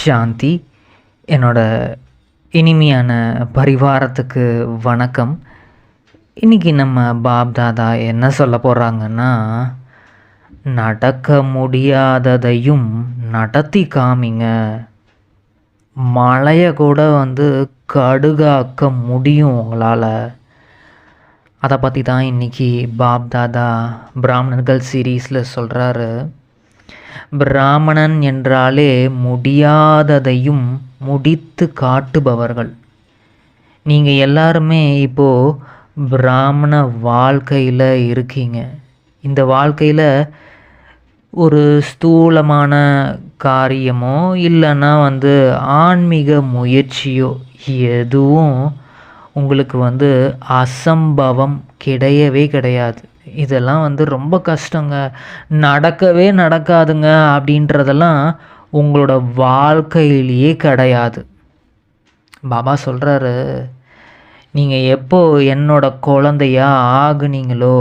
சாந்தி. என்னோட இனிமையான பரிவாரத்துக்கு வணக்கம். இன்றைக்கி நம்ம பாப் தாதா என்ன சொல்ல போகிறாங்கன்னா, நடக்க முடியாததையும் நடத்தி காமிங்க. மலையை கூட கடுகாக்க முடியும் உங்களால். அதை பற்றி தான் இன்றைக்கி பாப் தாதா பிராமணர்கள் சீரீஸில் சொல்கிறாரு. பிராமணன் என்றாலே முடியாததையும் முடித்து காட்டுபவர்கள். நீங்கள் எல்லாருமே இப்போது பிராமண வாழ்க்கையில் இருக்கீங்க. இந்த வாழ்க்கையில் ஒரு ஸ்தூலமான காரியமோ இல்லைன்னா ஆன்மீக முயற்சியோ எதுவும் உங்களுக்கு அசம்பவம் கிடையவே கிடையாது. இதெல்லாம் ரொம்ப கஷ்டங்க, நடக்கவே நடக்காதுங்க அப்படின்றதெல்லாம் உங்களோட வாழ்க்கையிலேயே கிடையாது. பாபா சொல்கிறாரு, நீங்கள் எப்போ என்னோட குழந்தையா ஆகுனீங்களோ,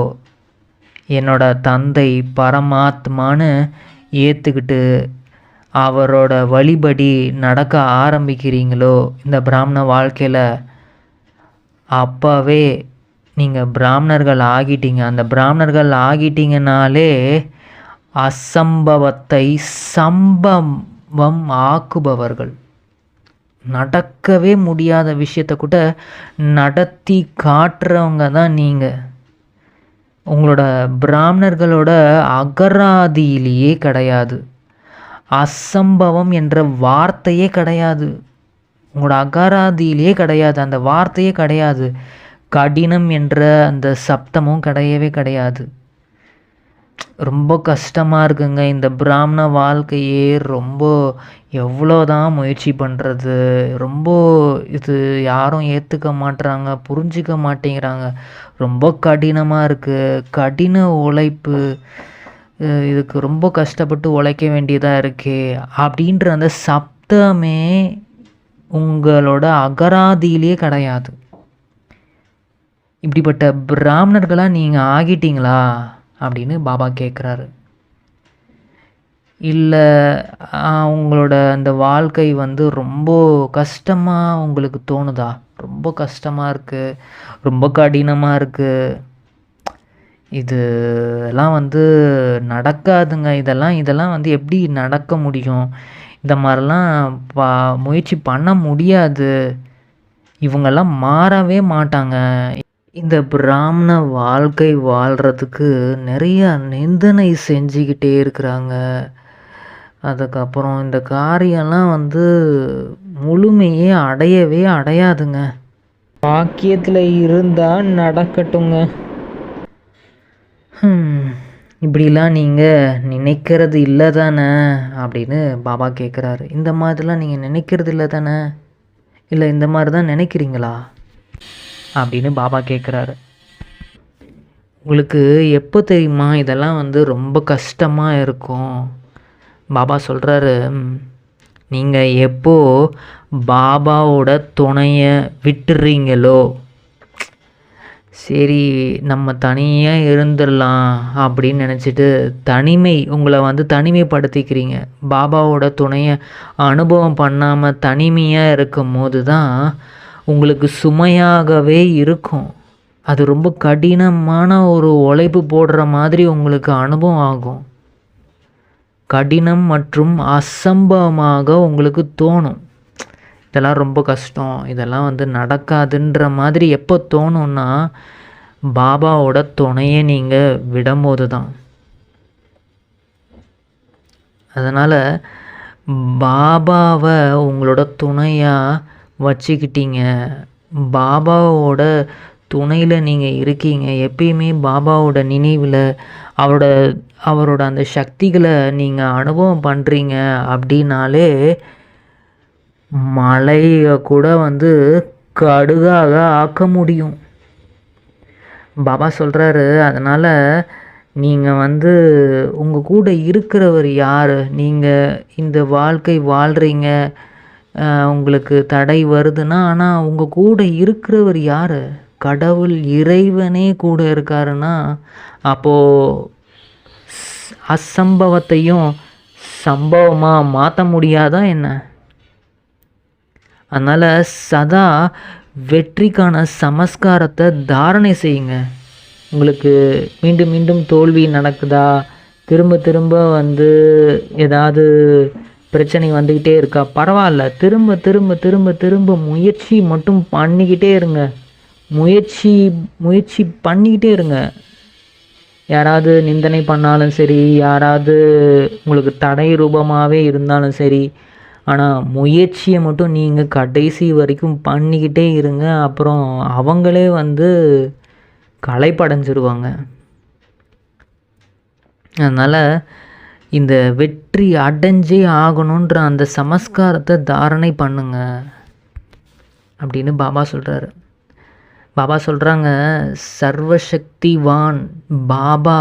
என்னோட தந்தை பரமாத்மான்னு ஏற்றுக்கிட்டு அவரோட வழிபடி நடக்க ஆரம்பிக்கிறீங்களோ இந்த பிராமண வாழ்க்கையில், அப்போவே நீங்கள் பிராமணர்கள் ஆகிட்டீங்க. அந்த பிராமணர்கள் ஆகிட்டீங்கனாலே அசம்பவத்தை சம்பவம் ஆக்குபவர்கள். நடக்கவே முடியாத விஷயத்தை கூட நடத்தி காட்டுறவங்க தான் நீங்கள். உங்களோட பிராமணர்களோட அகராதியிலேயே கிடையாது, அசம்பவம் என்ற வார்த்தையே கிடையாது. உங்களோட அகராதியிலேயே கிடையாது, அந்த வார்த்தையே கிடையாது. கடினம் என்ற அந்த சப்தமும் கிடையவே கிடையாது. ரொம்ப கஷ்டமாக இருக்குங்க இந்த பிராமண வாழ்க்கையே. ரொம்ப எவ்வளோதான் முயற்சி பண்ணுறது, ரொம்ப இது யாரும் ஏற்றுக்க மாட்டுறாங்க, புரிஞ்சிக்க மாட்டேங்கிறாங்க. ரொம்ப கடினமாக இருக்குது, கடின உழைப்பு, இதுக்கு ரொம்ப கஷ்டப்பட்டு உழைக்க வேண்டியதாக இருக்கே அப்படின்ற அந்த சப்தமே உங்களோட அகராதியிலே கிடையாது. இப்படிப்பட்ட பிராமணர்களாக நீங்கள் ஆகிட்டீங்களா அப்படின்னு பாபா கேட்குறாரு. இல்லை உங்களோட அந்த வாழ்க்கை ரொம்ப கஷ்டமாக உங்களுக்கு தோணுதா? ரொம்ப கஷ்டமாக இருக்குது, ரொம்ப கடினமாக இருக்குது, இதெல்லாம் நடக்காதுங்க, இதெல்லாம் எப்படி நடக்க முடியும், இந்த மாதிரிலாம் முயற்சி பண்ண முடியாது, இவங்கெல்லாம் மாறவே மாட்டாங்க, இந்த பிராமண வாழ்க்கை வாழ்கிறதுக்கு நிறையா நிந்தனை செஞ்சுக்கிட்டே இருக்கிறாங்க, அதுக்கப்புறம் இந்த காரியம்லாம் முழுமையே அடையவே அடையாதுங்க, வாக்கியத்தில் இருந்தால் நடக்கட்டுங்க. இப்படிலாம் நீங்கள் நினைக்கிறது இல்லை தானே அப்படின்னு பாபா கேட்குறாரு. இந்த மாதிரிலாம் நீங்கள் நினைக்கிறது இல்லை தானே, இல்லை இந்த மாதிரி தான் நினைக்கிறீங்களா அப்படின்னு பாபா கேட்குறாரு. உங்களுக்கு எப்போ தெரியுமா இதெல்லாம் ரொம்ப கஷ்டமாக இருக்கும்? பாபா சொல்கிறாரு, நீங்கள் எப்போ பாபாவோட துணையை விட்டுறீங்களோ, சரி நம்ம தனியாக இருந்துடலாம் அப்படின்னு நினச்சிட்டு உங்களை தனிமைப்படுத்திக்கிறீங்க. பாபாவோட துணையை அனுபவம் பண்ணாமல் தனிமையாக இருக்கும் போது தான் உங்களுக்கு சுமையாகவே இருக்கும். அது ரொம்ப கடினமான ஒரு உழைப்பு போடுற மாதிரி உங்களுக்கு அனுபவம் ஆகும். கடினம் மற்றும் அசம்பவமாக உங்களுக்கு தோணும். இதெல்லாம் ரொம்ப கஷ்டம், இதெல்லாம் நடக்காதுன்ற மாதிரி எப்போ தோணும்னா பாபாவோட துணையை நீங்கள் விடும்போது தான். அதனால் பாபாவை உங்களோட துணையாக வச்சுக்கிட்டீங்க, பாபாவோட துணையில் நீங்கள் இருக்கீங்க, எப்பயுமே பாபாவோட நினைவில் அவரோட அந்த சக்திகளை நீங்கள் அனுபவம் பண்ணுறீங்க அப்படின்னாலே மலையை கூட கடுகாக ஆக்க முடியும். பாபா சொல்கிறாரு, அதனால் நீங்கள் உங்கள் கூட இருக்கிறவர் யார், நீங்கள் இந்த வாழ்க்கை வாழ்கிறீங்க, உங்களுக்கு தடை வருதுன்னா, ஆனால் உங்கள் கூட இருக்கிறவர் யார்? கடவுள் இறைவனே கூட இருக்காருன்னா, அப்போது அசம்பவத்தையும் சம்பவமாக மாற்ற முடியாதா என்ன? அதனால் சதா வெற்றிக்கான சமஸ்காரத்தை தாரணை செய்யுங்க. உங்களுக்கு மீண்டும் மீண்டும் தோல்வி நடக்குதா, திரும்ப திரும்ப ஏதாவது பிரச்சனை வந்துக்கிட்டே இருக்கா, பரவாயில்ல, திரும்ப திரும்ப திரும்ப திரும்ப முயற்சி மட்டும் பண்ணிக்கிட்டே இருங்க. முயற்சி பண்ணிக்கிட்டே இருங்க. யாராவது நிந்தனை பண்ணாலும் சரி, யாராவது உங்களுக்கு தடை ரூபமாகவே இருந்தாலும் சரி, ஆனால் முயற்சியை மட்டும் நீங்கள் கடைசி வரைக்கும் பண்ணிக்கிட்டே இருங்க. அப்புறம் அவங்களே களைப்படைஞ்சிருவாங்க. அதனால் இந்த வெற்றி அடைஞ்சே ஆகணுன்ற அந்த சமஸ்காரத்தை தாரணை பண்ணுங்க அப்படின்னு பாபா சொல்கிறாரு. பாபா சொல்கிறாங்க, சர்வசக்திவான் பாபா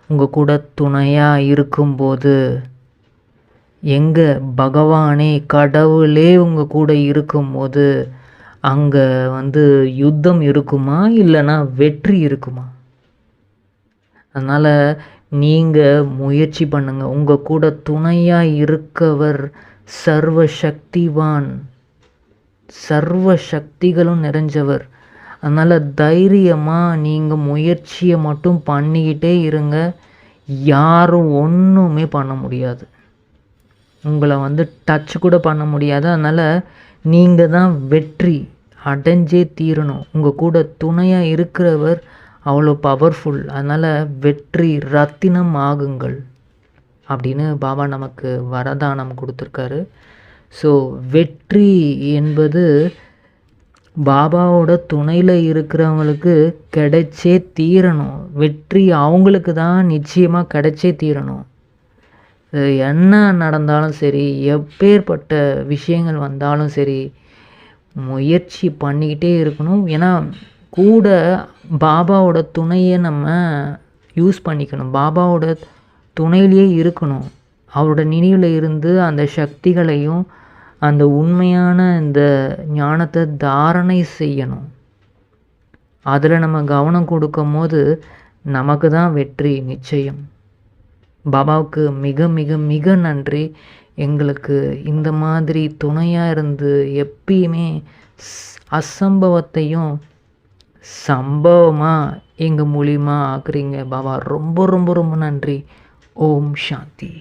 உங்கள் கூட துணையாக இருக்கும்போது, எங்கள் பகவானே கடவுளே உங்கள் கூட இருக்கும்போது அங்கே யுத்தம் இருக்குமா இல்லைன்னா வெற்றி இருக்குமா? அதனால் நீங்கள் முயற்சி பண்ணுங்கள். உங்கள் கூட துணையாக இருக்கவர் சர்வசக்திவான், சர்வ சக்திகளும் நிறைஞ்சவர். அதனால் தைரியமாக நீங்கள் முயற்சியை மட்டும் பண்ணிக்கிட்டே இருங்க. யாரும் ஒன்றுமே பண்ண முடியாது, உங்களை டச் கூட பண்ண முடியாது. அதனால் நீங்கள் தான் வெற்றி அடைஞ்சே தீரணும். உங்கள் கூட துணையாக இருக்கிறவர் அவ்வளோ பவர்ஃபுல். அதனால் வெற்றி ரத்தினம் ஆகுங்கள் அப்படின்னு பாபா நமக்கு வரதானம் கொடுத்துருக்காரு. ஸோ வெற்றி என்பது பாபாவோட துணையில் இருக்கிறவங்களுக்கு கிடைச்சே தீரணும். வெற்றி அவங்களுக்கு தான் நிச்சயமாக கிடைச்சே தீரணும். என்ன நடந்தாலும் சரி, எப்பேற்பட்ட விஷயங்கள் வந்தாலும் சரி, முயற்சி பண்ணிக்கிட்டே இருக்கணும். ஏன்னா கூட பாபாவோட துணையை நம்ம யூஸ் பண்ணிக்கணும். பாபாவோட துணையிலேயே இருக்கணும். அவரோட நினைவில் இருந்து அந்த சக்திகளையும் அந்த உண்மையான இந்த ஞானத்தை தாரணை செய்யணும். அதில் நம்ம கவனம் கொடுக்கும் போது நமக்கு தான் வெற்றி நிச்சயம். பாபாவுக்கு மிக மிக மிக நன்றி. எங்களுக்கு இந்த மாதிரி துணையாக இருந்து எப்பயுமே அசம்பவத்தையும் சம்பவமாக எங்கள் மூலியமாக ஆக்குறீங்க பாபா. ரொம்ப ரொம்ப ரொம்ப நன்றி. ஓம் சாந்தி.